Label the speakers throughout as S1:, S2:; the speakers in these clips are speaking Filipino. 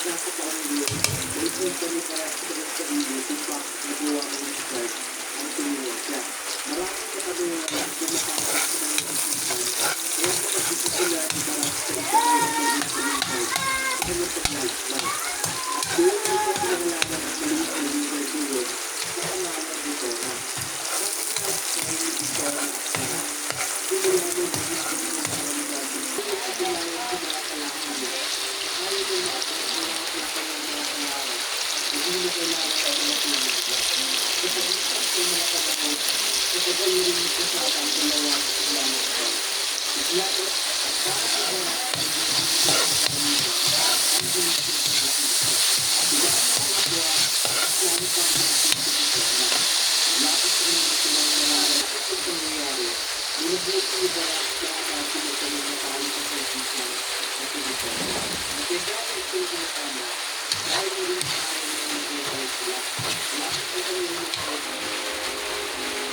S1: nasa kaanggulo, may punta niya para sa kanyang sarili kung bakit nagawa mo yung start ang tumulong siya. Maraming katanungan na makakasama sa kanyang isipan, kaya nakasisi sila ibarang sa isang mga instrumental sa kanyang pag-lifestyle. At doon ito pinangalaman ang maliit na leader doon sa pangalan nito na bakit sa kanyang ito na simula mo na gusto mo ng kalamidad. Kung kapulayan sa mga kalaman mo, ayaw mo makakalakan ng mga kalaman, hindi mo kailangan sa mga pinagdala. Sa pagkakasal sa mga panahon, sa pagkakaroon mo kasama ang dalawa sa kailangan ko. Islamo at bakit ang mga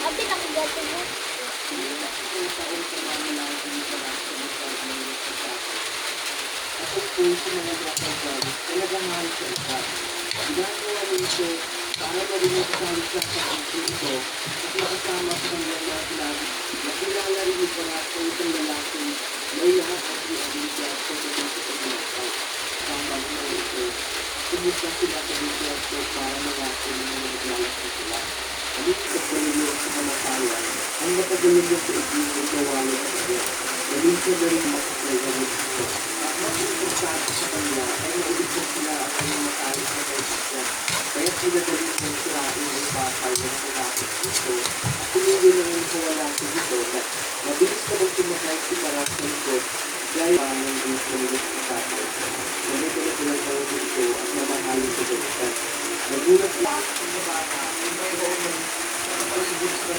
S2: Abi nakagato mo.
S1: Ako po sa mga kapatid, talagang mahal sa isa. Ginagawa mo ito para maging makasali siya sa country ito at makasama sa kanyang mga sinabi. Nakilala rin ito na sa isang lalaki may lahat ang pinagdita sa pagkakas. Sambang na ito, pumunta sila sa Bishop para magasin ng mga naglalas na sila. Alit sa pagkakas sa kamatayan, ang matagalog na sa ibigay na wala sa kanya. Nalisa na rin makasaya ito. At mas importante sa kanya ay naibigay sila ang kanyang matalis na kaibigan. Kaya sila galing ng sirain ng bakal na nakakapit dito at tumigil na rin sa wala sa dito na mabilis na bang tumakay si Maras sa likod gaya ng gusto ng hospital. Ganito na silang tawag dito at mamahalin sa doktor. Nagulat lang ang bata ay mayroon ng nakapalibot sa